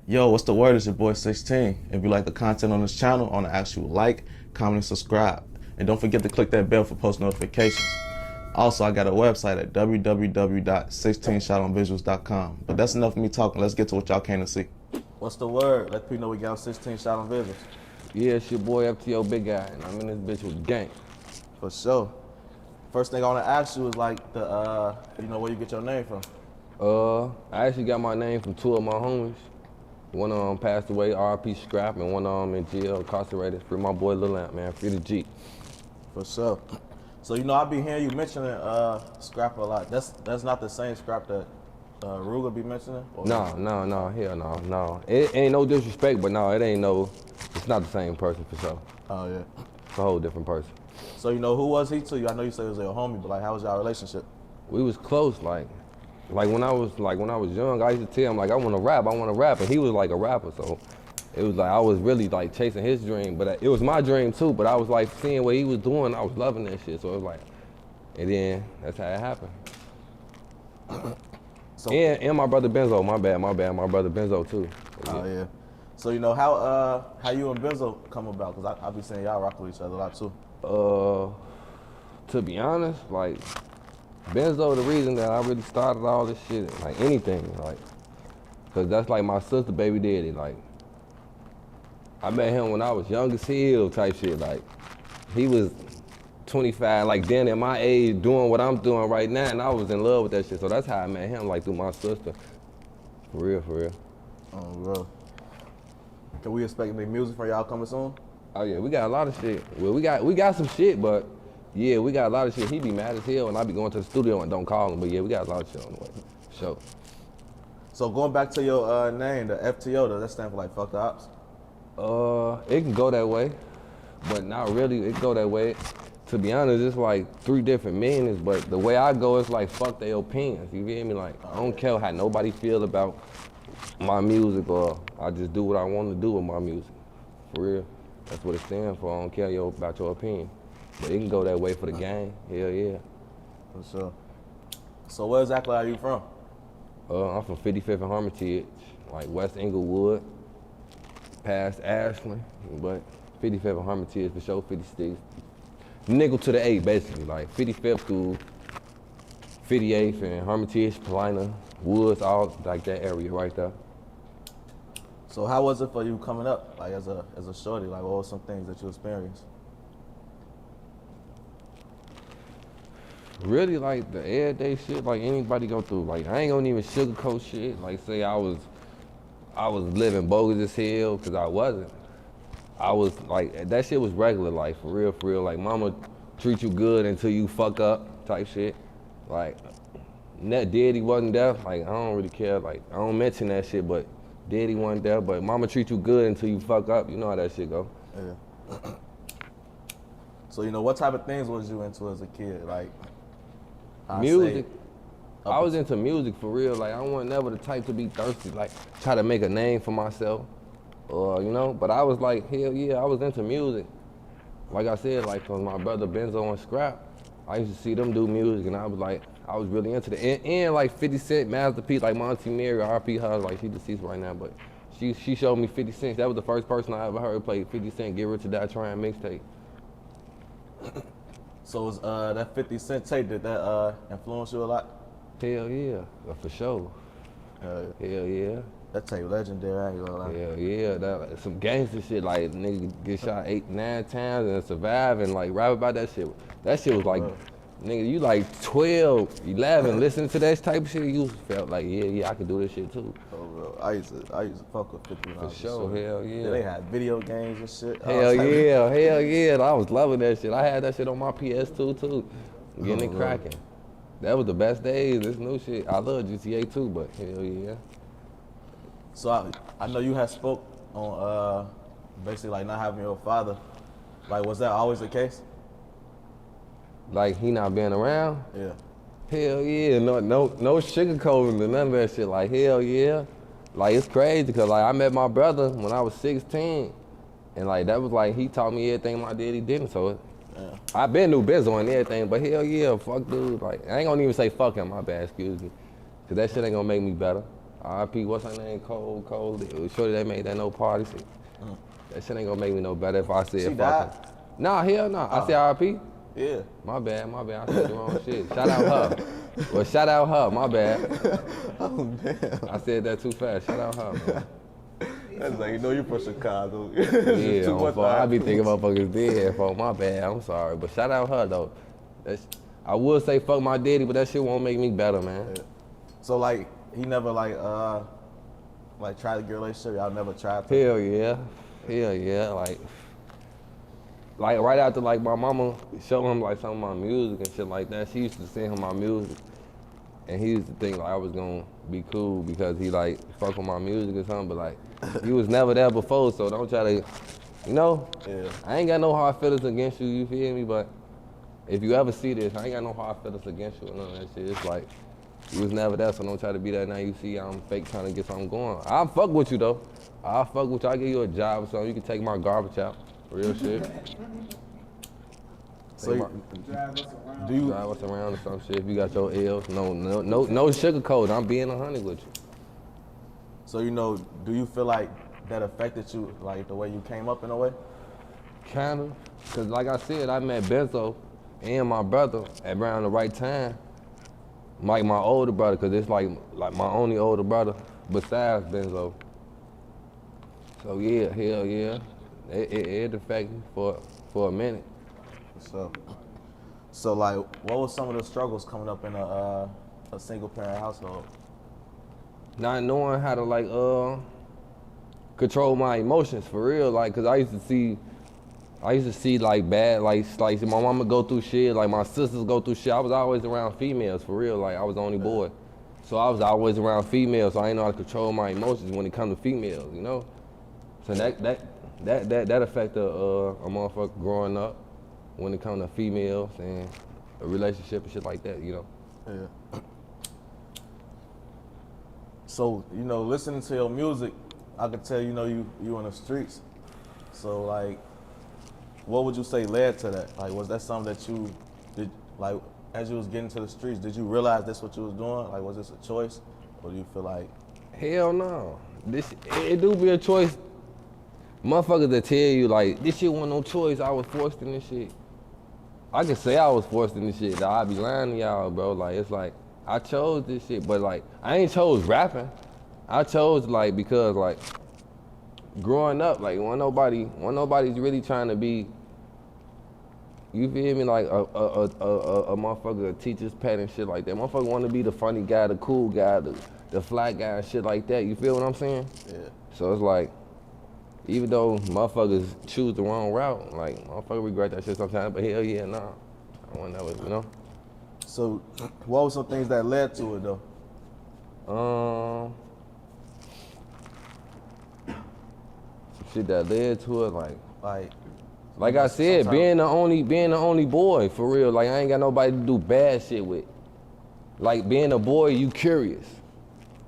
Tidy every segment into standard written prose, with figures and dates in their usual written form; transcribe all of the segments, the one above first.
Yo, what's the word? It's your boy 16. If you like the content on this channel, I want to ask you like, comment, and subscribe. And don't forget to click that bell for post notifications. Also, I got a website at www.16shotonvisuals.com. But that's enough of me talking. Let's get to what y'all came to see. What's the word? Let people know we got 16 shot on visuals. Yeah, it's your boy FTO BigGuy, and I'm in this bitch with gang. For sure. First thing I want to ask you is like the, where you get your name from? I actually got my name from two of my homies. One of them passed away, RP Scrap, and one of them in jail, incarcerated. Free my boy Lil Durk, man. Free the Jeep. For sure. So I be hearing you mentioning Scrap a lot. That's not the same Scrap that Ruger be mentioning? No, hell no. It ain't no disrespect, but no, it's not the same person for sure. Oh yeah. It's a whole different person. So who was he to you? I know you said he was your homie, but like how was y'all relationship? We was close, like when I was young, I used to tell him like I want to rap, and he was like a rapper, so it was like I was really like chasing his dream, but it was my dream too. But I was like seeing what he was doing, I was loving that shit, so it was like, and then that's how it happened. So, and my brother Benzo, my brother Benzo too. So, oh yeah. So how you and Benzo come about? Cause I be saying y'all rock with each other a lot too. To be honest, like Benzo, the reason that I really started all this shit, like anything, like, cause that's like my sister baby daddy. Like, I met him when I was young as hell type shit. Like, he was 25, like then at my age, doing what I'm doing right now, and I was in love with that shit. So that's how I met him, like through my sister. For real. Oh, bro. Can we expect any music from y'all coming soon? Oh yeah, we got a lot of shit. Well, we got some shit, but yeah, we got a lot of shit. He be mad as hell, and I be going to the studio and don't call him. But yeah, we got a lot of shit on the way. Sure. So going back to your name, the FTO, does that stand for like fuck the ops? It can go that way, but not really. It go that way. To be honest, it's like 3 different meanings, but the way I go, it's like fuck their opinions. You feel me? Like I don't care how nobody feel about my music, or I just do what I want to do with my music. For real, that's what it stands for. I don't care about your opinion. But it can go that way for the game. Hell yeah. For sure. So where exactly are you from? I'm from 55th and Hermitage, like West Inglewood, past Ashland, but 55th and Hermitage for sure, 56th. Nickel to the 8, basically, like 55th through 58th and Hermitage, Paulina, Woods, all like that area right there. So how was it for you coming up, like as a shorty? Like what were some things that you experienced? Really like the everyday shit like anybody go through. Like I ain't gonna even sugarcoat shit. Like say I was living bogus as hell, cause I wasn't. I was like, that shit was regular life, for real. Like mama treat you good until you fuck up type shit. Like daddy wasn't there, like I don't really care. Like I don't mention that shit, but daddy wasn't there, but mama treat you good until you fuck up. You know how that shit go. Yeah. So what type of things was you into as a kid? Like music. I was into music for real. Like I wasn't never the type to be thirsty, like try to make a name for myself, or but I was like, hell yeah, I was into music. Like I said, like cause my brother Benzo and Scrap, I used to see them do music, and I was really into it. And like 50 Cent, Masterpiece, like my auntie Mary, RP her, like she deceased right now, but she showed me 50 Cent. That was the first person I ever heard play 50 Cent, Get Rich or Die Trying mixtape. So was that 50 Cent tape, did that influence you a lot? Hell yeah, for sure. Hell yeah. That tape legendary, I ain't gonna lie. Hell yeah, that some gangster shit, like nigga get shot 8, 9 times and survive and like rap about that shit. That shit was like, nigga, you like 12, 11, listening to that type of shit, you felt like, yeah, I could do this shit too. Oh, bro, I used to fuck with 50 For sure, hell yeah. They had video games and shit. Hell yeah, I was loving that shit. I had that shit on my PS2 too, getting it cracking. That was the best days, this new shit. I love GTA too, but hell yeah. So I know you had spoke on basically like not having your father. Like was that always the case? Like he not being around? Yeah. Hell yeah, no sugarcoating or none of that shit. Like hell yeah. Like it's crazy because like I met my brother when I was 16, and like that was like he taught me everything my daddy didn't. So yeah. I been knew Benzo and everything, but hell yeah, fuck dude. Like I ain't gonna even say fuck him, my bad, excuse me. Cause that shit ain't gonna make me better. R.I.P. What's her name? Cole. Shorty that made that no party shit. That shit ain't gonna make me no better if I said She fuck died? her. Nah, hell nah. I said R.I.P. Yeah. My bad. I said the wrong shit. Shout out her. Well, shout out her. My bad. Oh, damn. I said that too fast. Shout out her, man. That's like, you know you from Chicago. Yeah, I be thinking motherfuckers dead, for my bad. I'm sorry, but shout out her though. I would say fuck my daddy, but that shit won't make me better, man. Yeah. So like, he never like tried to get a relationship. Y'all never tried to. Hell yeah. Like right after like my mama showed him like some of my music and shit like that. She used to send him my music, and he used to think like I was gonna be cool because he like fuck with my music or something. But like, he was never there before, so don't try to, you know. Yeah. I ain't got no hard feelings against you. You feel me? But if you ever see this, I ain't got no hard feelings against you or none of that shit. It's like, you was never there, so don't try to be that. Now you see I'm fake trying to get something going. I'll fuck with you though. I'll fuck with you. I'll give you a job or something. You can take my garbage out. Real shit. So do you drive us around or some shit if you got your L's? No sugar coat. I'm being 100 with you. So you know, do you feel like that affected you, like the way you came up in a way? Kinda, cause like I said, I met Benzo and my brother at around the right time. Like my older brother, cause it's like my only older brother besides Benzo. So yeah, hell yeah, it affected me for a minute. So like, what was some of the struggles coming up in a single parent household? Not knowing how to like control my emotions for real, like, cause I used to see like bad, like my mama go through shit, like my sisters go through shit. I was always around females for real, like I was the only boy, so I was always around females. So I didn't know how to control my emotions when it comes to females, you know. So that affected a motherfucker growing up when it comes to females and a relationship and shit like that, you know. Yeah. So, you know, listening to your music, I could tell, you know, you in the streets. So like, what would you say led to that? Like, was that something that you did, like, as you was getting to the streets, did you realize that's what you was doing? Like, was this a choice? Or do you feel like? Hell no. It do be a choice. Motherfuckers that tell you, like, this shit wasn't no choice, I was forced in this shit. I can say I was forced in this shit, I'd be lying to y'all, bro. Like, it's like, I chose this shit, but like, I ain't chose rapping. I chose like, because like, growing up, like, when nobody's really trying to be, you feel me, like a motherfucker, a teacher's pet and shit like that. Motherfucker want to be the funny guy, the cool guy, the fly guy and shit like that. You feel what I'm saying? Yeah. So it's like, even though motherfuckers choose the wrong route, like, motherfuckers regret that shit sometimes, but hell yeah, nah. I want that, you know? So, what were some things that led to it though? Shit that led to it, like I said, being the only boy, for real. Like, I ain't got nobody to do bad shit with. Like, being a boy, you curious.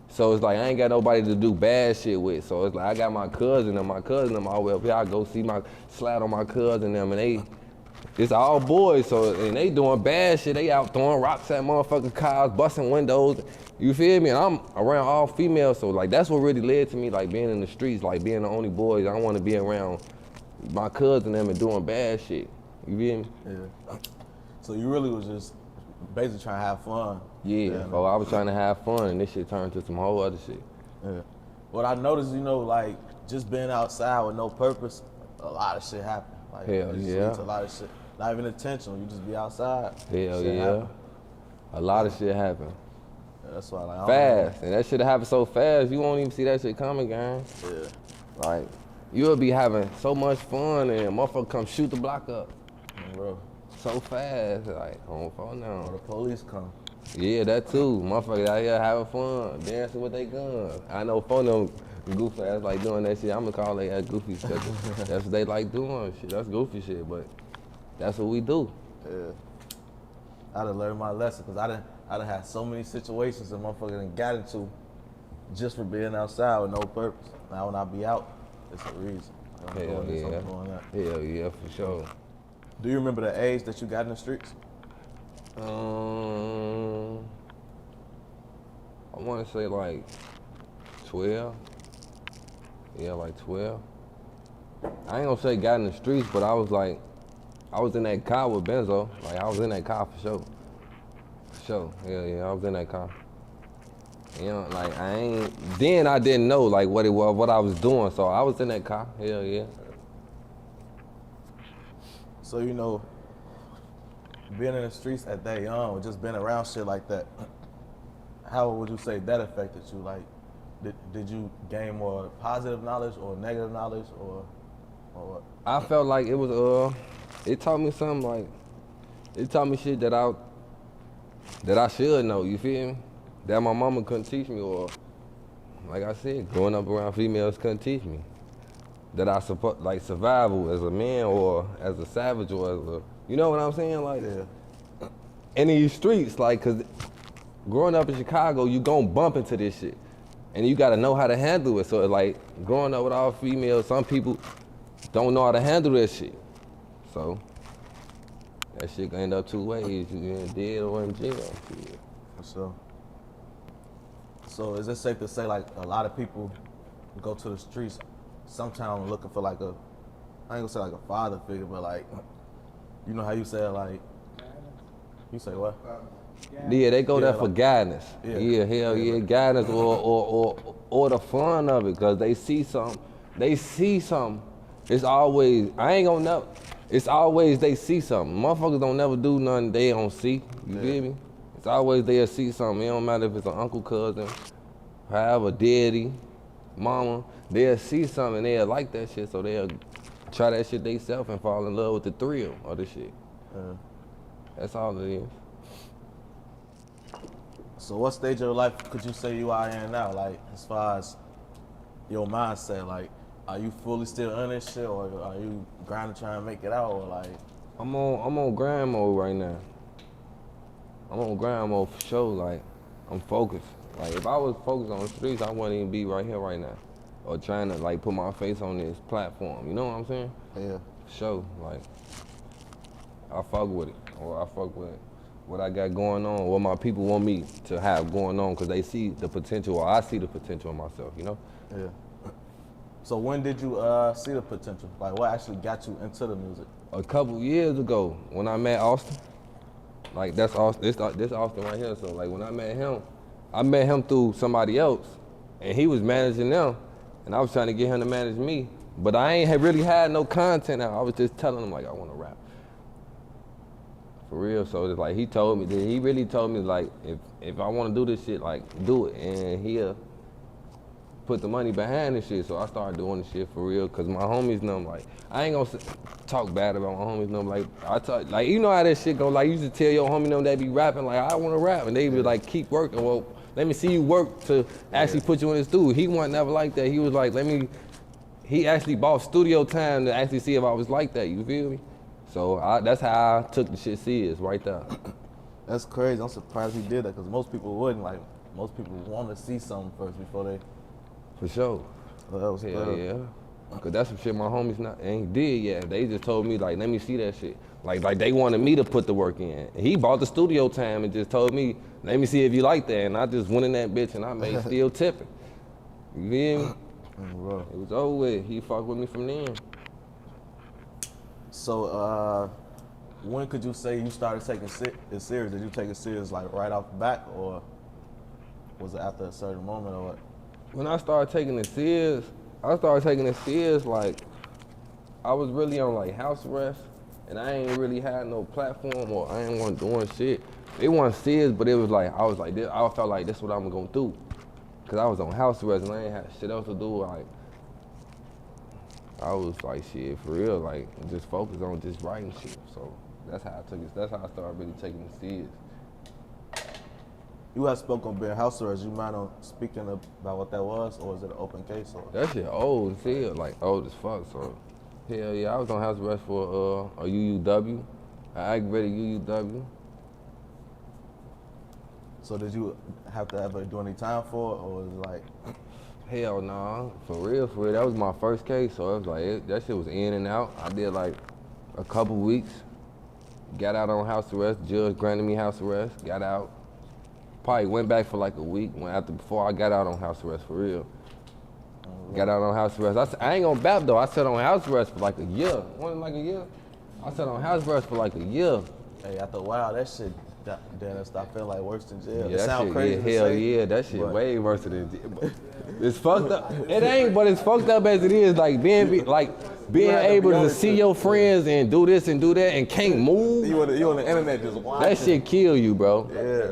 So it's like, I ain't got nobody to do bad shit with. So it's like, I got my cousin and all the way up here. I go slide on my cousin and it's all boys, so, and they doing bad shit. They out throwing rocks at motherfucking cars, busting windows. You feel me? And I'm around all females, so like, that's what really led to me, like, being in the streets, like, being the only boys. I don't want to be around my cousin and doing bad shit. You feel me? Yeah. So you really was just basically trying to have fun. Yeah, so I was trying to have fun, and this shit turned to some whole other shit. Yeah. What I noticed, you know, like, just being outside with no purpose, a lot of shit happen. Like, hell yeah. A lot of shit. Not even intentional, you just be outside. Hell yeah. Happen. A lot of shit happen. Yeah, that's why, like, fast, and that shit happen so fast, you won't even see that shit coming, gang. Yeah. Like, you'll be having so much fun, and a motherfucker come shoot the block up. Bro. So fast, like, on phone now. Or the police come. Yeah, that too. Motherfuckers out here having fun, dancing with their guns. I know phone them goofy ass like doing that shit. I'm gonna call they ass goofy shit. That's what they like doing. Shit, that's goofy shit, but that's what we do. Yeah. I done learned my lesson, because I done had so many situations that motherfuckers done got into just for being outside with no purpose. Now when I be out, it's a reason. Hell yeah. Hell yeah, for sure. Do you remember the age that you got in the streets? I want to say like 12. Yeah, like 12. I ain't gonna say got in the streets, but I was in that car with Benzo. Like, I was in that car for sure. For sure, yeah, I was in that car. You know, like, then I didn't know, like, what it was, what I was doing, so I was in that car, hell yeah. So, you know, being in the streets at that young, or just being around shit like that, how would you say that affected you? Like, did you gain more positive knowledge or negative knowledge, or what? I felt like it was, it taught me something, like, it taught me shit that I should know, you feel me? That my mama couldn't teach me, or, like I said, growing up around females couldn't teach me. That I support, like, survival as a man, or as a savage, or as a, you know what I'm saying? Like, yeah. In these streets, like, cause growing up in Chicago, you gon' bump into this shit. And you gotta know how to handle it. So, like, growing up with all females, some people don't know how to handle that shit. So, that shit can end up two ways. You getting dead or in jail. Shit. For sure. So is it safe to say, like, a lot of people go to the streets sometimes looking for, like, I ain't gonna say like a father figure, but, like, you know how you say, like, you say what? Yeah, they go there for like, guidance. Yeah, hell yeah, guidance or the fun of it, cause they see something. It's always, I ain't gonna never, it's always they see something. Motherfuckers don't never do nothing they don't see, you feel me? It's always they'll see something. It don't matter if it's an uncle, cousin, however, daddy, mama, they'll see something and they'll like that shit, so they'll try that shit themselves and fall in love with the thrill of the shit. That's all it is. So what stage of your life could you say you are in now? Like, as far as your mindset, like, are you fully still in this shit, or are you grinding trying to make it out, or like? I'm on grind mode right now. I'm on grind mode for sure. Like, I'm focused. Like, if I was focused on the streets, I wouldn't even be right here right now, or trying to, like, put my face on this platform. You know what I'm saying? Yeah. For sure. Like, I fuck with it, or I fuck with what I got going on, what my people want me to have going on, because they see the potential, or I see the potential in myself, you know? Yeah. So when did you see the potential? Like, what actually got you into the music? A couple years ago, when I met Austin, like, that's Austin, this Austin right here, so, like, when I met him through somebody else, and he was managing them, and I was trying to get him to manage me, but I ain't really had no content out. I was just telling him, like, I want to rap. For real, so it's like, he really told me, like, if I want to do this shit, like, do it, and he'll put the money behind this shit. So I started doing this shit for real, cause my homies know, like, I ain't gonna talk bad about my homies know, like, I talk, like, you know how that shit go, like, you used to tell your homie them they be rapping, like, I want to rap, and they be like, keep working. Well, let me see you work to actually put you in the studio. He wasn't never like that. He was like, he actually bought studio time to actually see if I was like that, you feel me? So that's how I took the shit serious, right there. That's crazy. I'm surprised he did that, because most people wouldn't. Like, most people want to see something first before they. For sure. So that was yeah. Cause that's some shit my homies ain't did yet. They just told me, like, let me see that shit. Like they wanted me to put the work in. He bought the studio time and just told me, let me see if you like that. And I just went in that bitch and I made still tipping. You feel me? It was over with. He fucked with me from then. So, when could you say you started taking it serious? Did you take it serious, like, right off the bat, or was it after a certain moment, or what? When I started taking it serious, like, I was really on, like, house arrest, and I ain't really had no platform, or I ain't want doing shit. It wasn't serious, but it was like, I felt like this is what I'm gonna do. Cause I was on house arrest and I ain't had shit else to do. Like, I was like, shit, for real, like, just focus on just writing shit. So that's how I took it. That's how I started really taking it serious. You had spoke on being house arrest. You mind on speaking about what that was, or is it an open case? Or? That shit old as hell, like old as fuck. So hell yeah, I was on house arrest for a UUW, an aggravated UUW. So did you have to ever do any time for it, or was it like? Hell nah, for real. That was my first case, so it was like, that shit was in and out. I did like a couple weeks, got out on house arrest, judge granted me house arrest, got out. Probably went back for like a week before I got out on house arrest for real. Got out on house arrest. I ain't gonna bap though. I sat on house arrest for like a year. Wasn't it like a year? I sat on house arrest for like a year. Hey, after a while, that shit, damn, start feeling like worse than jail. Yeah, it that sound shit, crazy. yeah, hell say, yeah, that shit way worse than jail. It's fucked up. It ain't, but it's fucked up as it is. Like being able to see your friends and do this and do that and can't move. You on the internet just watching. That shit kill you, bro. Yeah.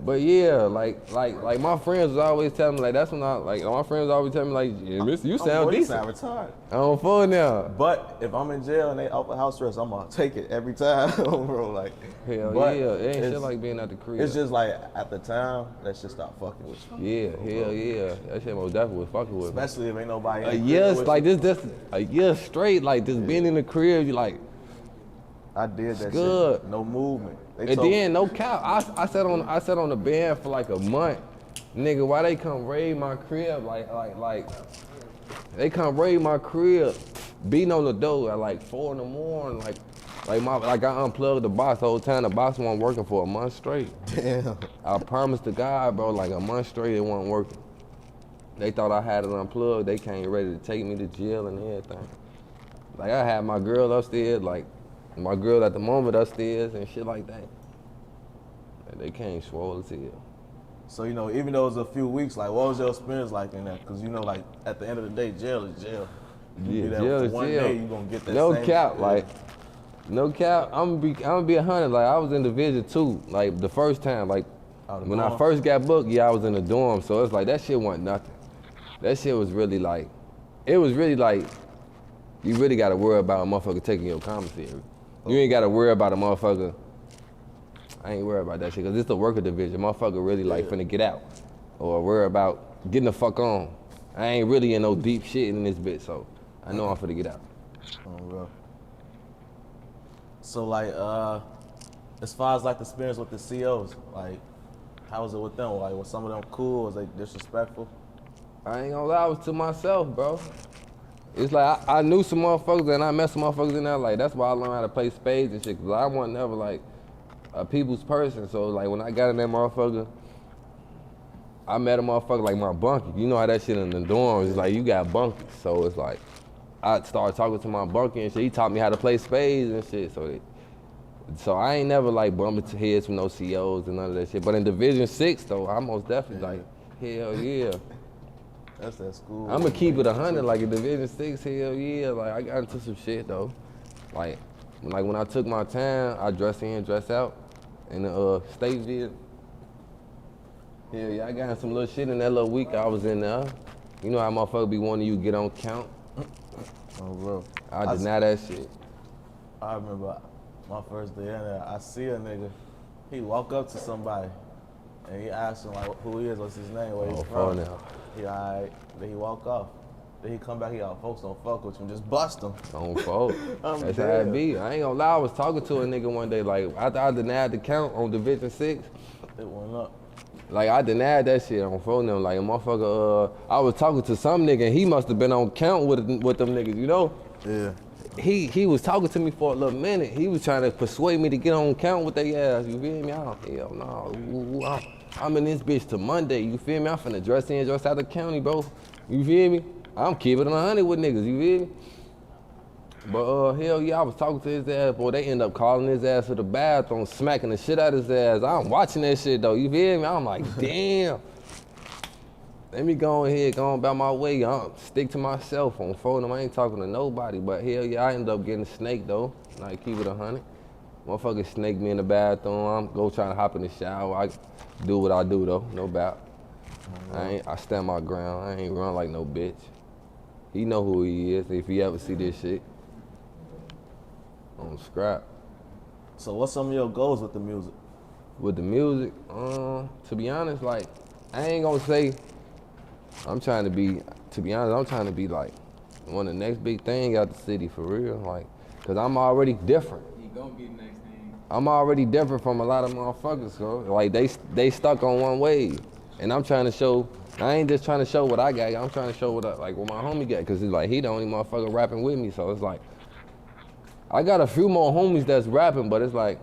But yeah, like my friends was always telling me, like that's when my friends always tell me like, yeah, mister, you sound decent. You sound retarded. I'm on phone now. But if I'm in jail and they offer house arrest, I'm gonna take it every time, bro. Like, hell yeah, it ain't shit like being at the crib. It's just like at the time that shit start fucking with you. Yeah, hell yeah, that shit most definitely was fucking with me. Especially if ain't nobody. A year, like this a year straight, like just being in the crib, you like. I did that good. Shit. No movement. And then no cap. I sat on the bed for like a month. Nigga, why they come raid my crib? Like they come raid my crib, beating on the door at like 4 in the morning. Like I unplugged the box the whole time. The box wasn't working for a month straight. Damn. I promised to God, bro, like a month straight it wasn't working. They thought I had it unplugged. They came ready to take me to jail and everything. Like I had my girl upstairs, like my girl at the moment upstairs and shit like that. And they came swole as hell. So, you know, even though it was a few weeks, like, what was your experience like in that? Because, you know, like, at the end of the day, jail is jail. Yeah, jail is one jail. day, you going to get that no same cap, shit. like, no cap. I'm gonna be 100. Like, I was in Division 2, like, the first time. Like, when I first got booked, yeah, I was in the dorm. So it's like, that shit wasn't nothing. That shit was really like, it was really like, you really got to worry about a motherfucker taking your commissary. You ain't got to worry about a motherfucker. I ain't worried about that shit, because it's the worker division. Motherfucker really like finna get out. Or worry about getting the fuck on. I ain't really in no deep shit in this bitch, so I know I'm finna get out. Oh, bro. So, like, as far as, like, the experience with the COs, like, how was it with them? Like, was some of them cool? Was they disrespectful? I ain't gonna lie, I was to myself, bro. It's like, I knew some motherfuckers and I met some motherfuckers in there, like, that's why I learned how to play spades and shit, because I wasn't never, like, a people's person. So, like, when I got in that motherfucker, I met a motherfucker like my bunkie. You know how that shit in the dorms, it's like, you got bunkies. So, it's like, I started talking to my bunkie and shit. He taught me how to play spades and shit. So I ain't never, like, bumped into heads with no COs and none of that shit. But in Division 6, though, I most definitely, like, hell yeah. That's that school. I'm gonna keep it 100, like in Division 6, hell yeah. Like, I got into some shit, though. Like when I took my time, I dress in, dress out in the state vehicle. Hell yeah, I got in some little shit in that little week I was in there. You know how motherfuckers be wanting you to get on count? Oh, bro. I deny that shit. I remember my first day in there, I see a nigga, he walk up to somebody and he asked him, like, who he is, what's his name, where he's from. Now. He all right, then he walk off. Then he come back, he all, folks don't fuck with him, just bust him. Don't fuck. That's how it be. I ain't gonna lie, I was talking to a nigga one day, like, after I denied the count on Division 6. It went up. Like, I denied that shit on phone them. Like, a motherfucker, I was talking to some nigga and he must have been on count with them niggas, you know? Yeah. He was talking to me for a little minute. He was trying to persuade me to get on count with their ass, you feel me? Hell no. I'm in this bitch till Monday, you feel me? I'm finna dress in, dress out the county, bro. You feel me? I'm keeping it 100 with niggas, you feel me? But hell yeah, I was talking to his ass, boy. They end up calling his ass to the bathroom, smacking the shit out of his ass. I'm watching that shit though, you feel me? I'm like, damn. Let me go ahead, go on about my way. I'll stick to myself on phone. I ain't talking to nobody, but hell yeah, I end up getting snaked though. Like, keep it 100. Motherfucker snaked me in the bathroom. I'm go trying to hop in the shower. I do what I do though, no doubt. I stand my ground. I ain't run like no bitch. He know who he is if he ever see this shit. On scrap. So what's some of your goals with the music? With the music, to be honest, like, I ain't gonna say I'm trying to be like one of the next big thing out the city for real, like, cause I'm already different. You gonna be the next thing. I'm already different from a lot of motherfuckers, so like they stuck on one wave, and I'm trying to show. I ain't just trying to show what I got. I'm trying to show what my homie got, cause it's like he the only motherfucker rapping with me, so it's like I got a few more homies that's rapping, but it's like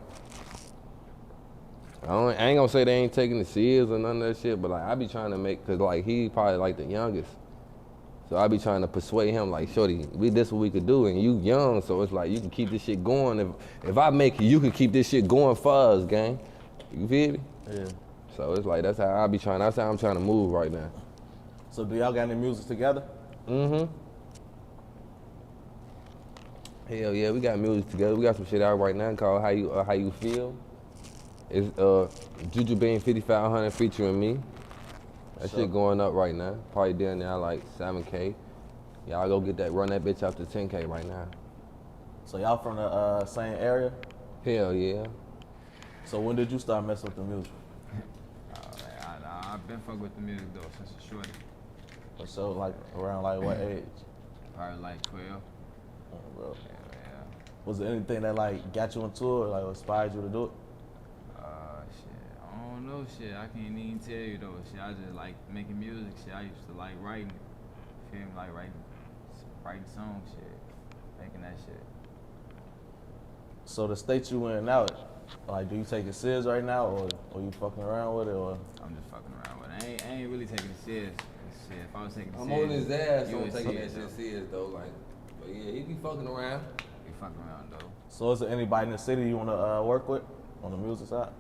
I ain't gonna say they ain't taking the serious or none of that shit, but like I be trying to make, cause like he probably like the youngest. So I be trying to persuade him like, shorty, this what we could do, and you young, so it's like you can keep this shit going. If I make it, you can keep this shit going for us, gang. You feel me? Yeah. So it's like that's how I be trying. That's how I'm trying to move right now. So do y'all got any music together? Mm-hmm. Hell yeah, we got music together. We got some shit out right now called How You Feel. It's Juju Bean 5500 featuring me. That shit going up right now. Probably down there like 7K. Y'all go get that, run that bitch up to 10K right now. So y'all from the same area? Hell yeah. So when did you start messing with the music? I've been fucking with the music though since a shorty. So like around like what age? Probably like 12. Oh, bro. Yeah. Was there anything that like got you into it, like inspired you to do it? Shit. I don't know shit. I can't even tell you though. Shit, I just like making music. Shit, I used to like writing. Feel me? Like writing songs. Shit, making that shit. So the state you in now, like, do you take it serious right now, or you fucking around with it, or? I'm just fucking around with it. I ain't really taking it serious. Shit, if I was taking it I'm serious, on his ass, you so I'm would taking see that it, shit though. serious though. Like, but yeah, he be fucking around. Be fucking around though. So is there anybody in the city you wanna work with on the music side?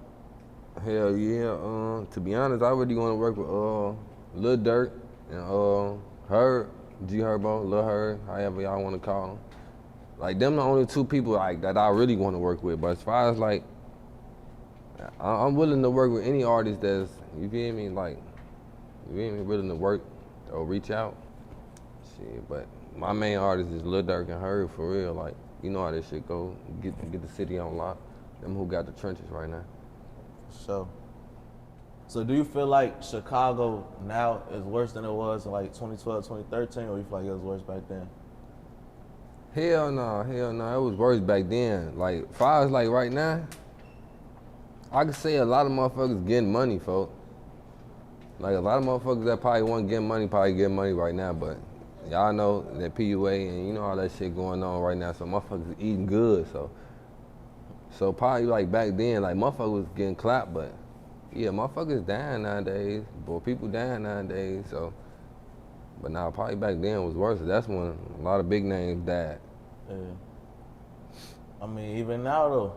Hell yeah. To be honest, I really want to work with Lil Durk and Gherbo, Lil Herb, however y'all want to call him. Like them the only two people like that I really want to work with. But as far as like, I'm willing to work with any artist that's, you feel me, like, you feel me, willing to work or reach out. Shit, but my main artist is Lil Durk and Herb for real. Like, you know how this shit go. Get the city on lock. Them who got the trenches right now. So do you feel like Chicago now is worse than it was in like 2012, 2013, or you feel like it was worse back then? Hell no. It was worse back then. Like, far as like right now, I could say a lot of motherfuckers getting money, folks. Like a lot of motherfuckers that probably wasn't getting money, probably getting money right now, but y'all know that PUA and you know all that shit going on right now, so motherfuckers eating good, so probably like back then, like motherfuckers was getting clapped, but yeah, motherfuckers dying nowadays, boy, people dying nowadays, so, but now probably back then was worse. That's when a lot of big names died. Yeah. I mean, even now though.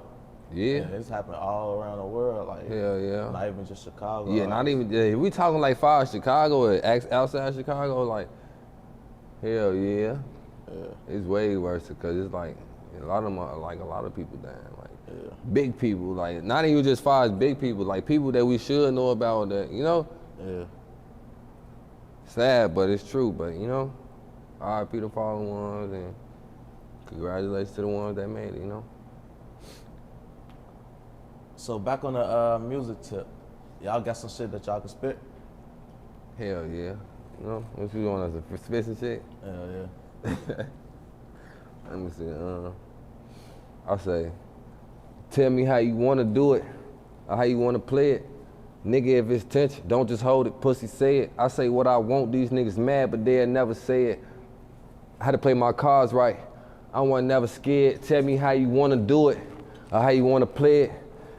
Yeah. It's happening all around the world, like. Hell yeah. Not even just Chicago. Yeah, not even, yeah, we talking like far as Chicago or outside Chicago, like, hell yeah. It's way worse because it's like, a lot of them are like a lot of people dying, like big people, like not even just far as big people, like people that we should know about that, you know? Yeah. Sad, but it's true, but you know, RIP the fallen ones and congratulations to the ones that made it, you know? So back on the music tip, y'all got some shit that y'all can spit? Hell yeah. You know, what you doing as a spit some shit? Hell yeah. Let me see, I'll say, tell me how you wanna do it, or how you wanna play it. Nigga, if it's tension, don't just hold it, pussy, say it. I say what I want, these niggas mad, but they'll never say it. I had to play my cards right. I wasn't never scared. Tell me how you wanna do it, or how you wanna play it.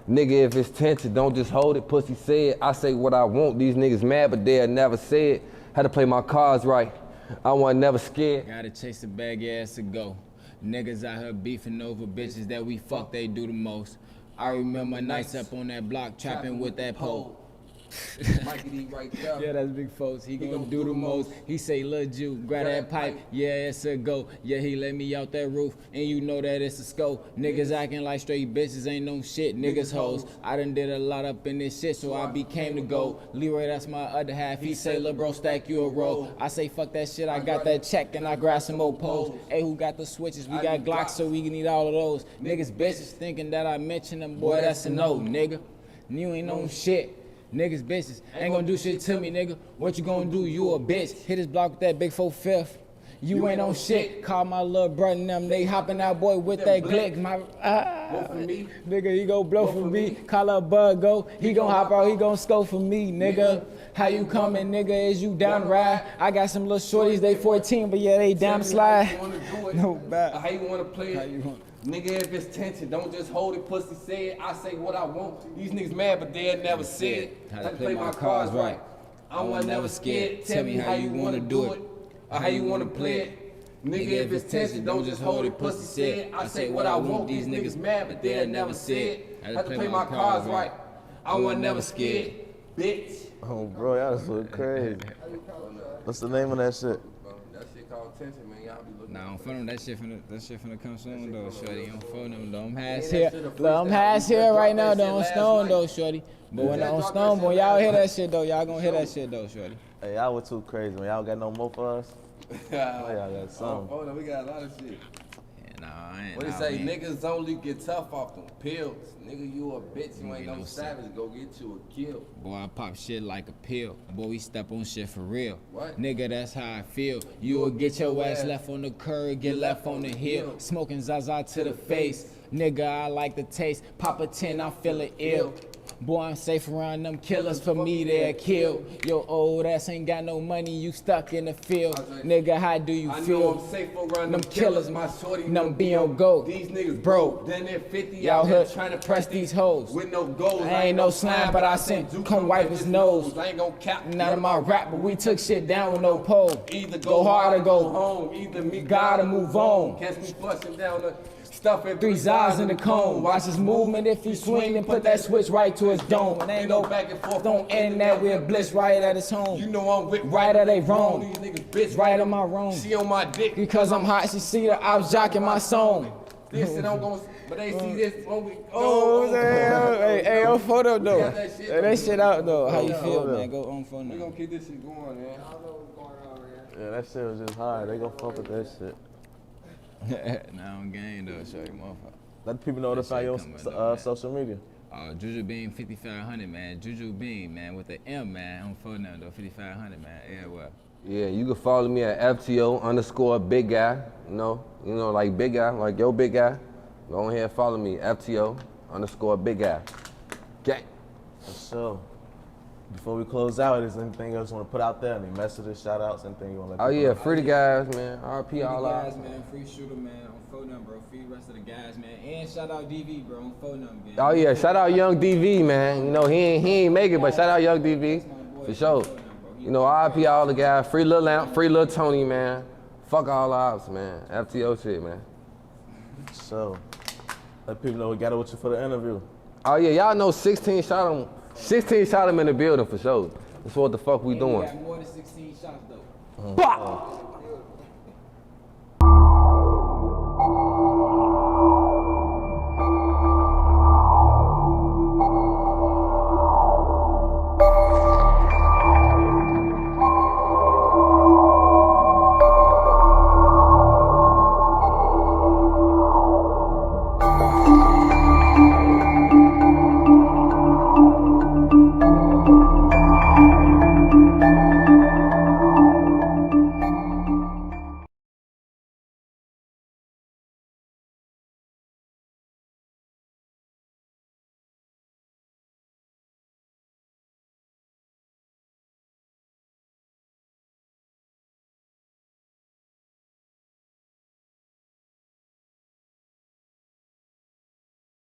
Nigga, if it's tension, don't just hold it, pussy, say it. I say what I want, these niggas mad, but they'll never say it. Had to play my cards right. I wasn't never scared. Gotta chase the bag ass to go. Niggas out here beefing over bitches that we fuck, they do the most. I remember nights up on that block trapping with that pole. Yeah, that's big folks. He gonna do the most. He say, Lil Ju, grab that pipe. Yeah, it's a go. Yeah, he let me out that roof, and you know that it's a scope. Niggas acting like straight bitches ain't no shit. Niggas hoes. I done did a lot up in this shit, so I became the GOAT. Leroy, that's my other half. He say, Lil bro, stack you a roll. I say, fuck that shit. I got that check, and I grab some more poles. Hey, who got the switches? We got Glocks, so we can need all of those. Niggas bitches thinking that I mentioned them, boy, that's a no, nigga. You ain't no shit. Niggas bitches ain't gonna do shit to me, nigga. What you gonna do? You a bitch. Hit his block with that big 4/5. You ain't on shit. Call my little brother and them. They hopping out, boy, with that glick. Nigga, he gon' blow for me. Call up Bug Go. He gon' hop out. He gon' scope for me, nigga. How you coming, nigga? Is you down to ride? I got some little shorties. They 14, but yeah, they down to slide. No bad. How you wanna play it? Nigga, if it's tension, don't just hold it, pussy said. I say what I want. These niggas mad, but they'll never say it. How to play my cards right. I was never scared. Tell me how you wanna do it, or how you wanna play it. Nigga, if it's tension, don't just hold it, pussy said. I say what I want. These niggas mad, but they'll never say it. How to play my cards right. I was never scared, bitch. Oh, bro, y'all so crazy. What's the name of that shit? That shit called tension, man. Y'all be looking. Nah, I'm phone them. That shit finna come soon though, shorty. I'm phone them though. I'm half here. Look, I'm half here right now though. On Stone though, shorty. But when I'm on Stone, when y'all hear that shit though, y'all gonna hear that shit though, shorty. Hey, y'all were too crazy, man. Y'all got no more for us? Yeah, y'all got some. Oh, no, we got a lot of shit. Yeah, nah, I ain't. What they say? Niggas only get tough off them pills. Nigga, you a bitch. You ain't no savage. Go get you a kill. Boy, I pop shit like a pill. Boy, we step on shit for real. What? Nigga, that's how I feel. You will get your ass left on the curb, get left on the hill. Smoking Zaza to the face. Nigga, I like the taste. Pop a 10, I'm feeling ill. Boy, I'm safe around them killers. For me, they'll kill. Your old ass ain't got no money, you stuck in the field. Nigga, how do you feel? I know I'm safe around them killers. My shorty, them be on go. These niggas broke. Then they're 50 Y'all out here hood trying to press these hoes. with no goals. I ain't no slime, but I sent come wipe his nose. I ain't gon' cap. None of my rap, but we took shit down with no pole. Either Go hard or go home. Either me gotta move on. Catch me flushing down the stuff at 3 Z's in the cone. Watch his movement. If he swing, then put that switch right to his dome. And ain't no back and forth. don't end that with bliss right at his home. You know I'm with Right or they wrong. These niggas bitch Right on my wrong. She on my dick. Because I'm hot, she see the ops jocking my song. This shit I'm gonna, but they see this when we. Hey, on photo though. got that shit, Hey, that shit out though. How you Yeah, feel, hold up. man? Go on phone We now. gonna keep this shit going, man. Yeah, that shit was just hard. They gon' fuck with that shit. Nah, I'm game though, show you motherfucker. Let the people know to find your shit coming up, man. social media. Juju Beam 5500, man. Juju Beam, man, with the M, man. On phone now though, 5500, man. Yeah, well. Yeah, you can follow me at FTO_BigGuy. You know, like big guy, like yo big guy. Go ahead and follow me, FTO_BigGuy. Okay. For sure. Before we close out, is there anything else you want to put out there? Any messages, shout outs, anything you want to let Oh people yeah, know? free the guys, man. RP all guys, out. man. Free shooter, man. On phone number, bro. Free rest of the guys, man. And shout out DV, bro. On phone number, man. Oh yeah, shout out Young DV, man. You know he ain't make it, but shout out Young DV for sure. You know RP all the guys. Free Lil Lamp, free Lil Tony, man. Fuck all ops, man. FTO shit, man. So, let people know we got it with you for the interview. Oh yeah, y'all know 16 shot him. 16 shot him in the building for sure. That's what the fuck we doing. got more than 16 shots though. Bah!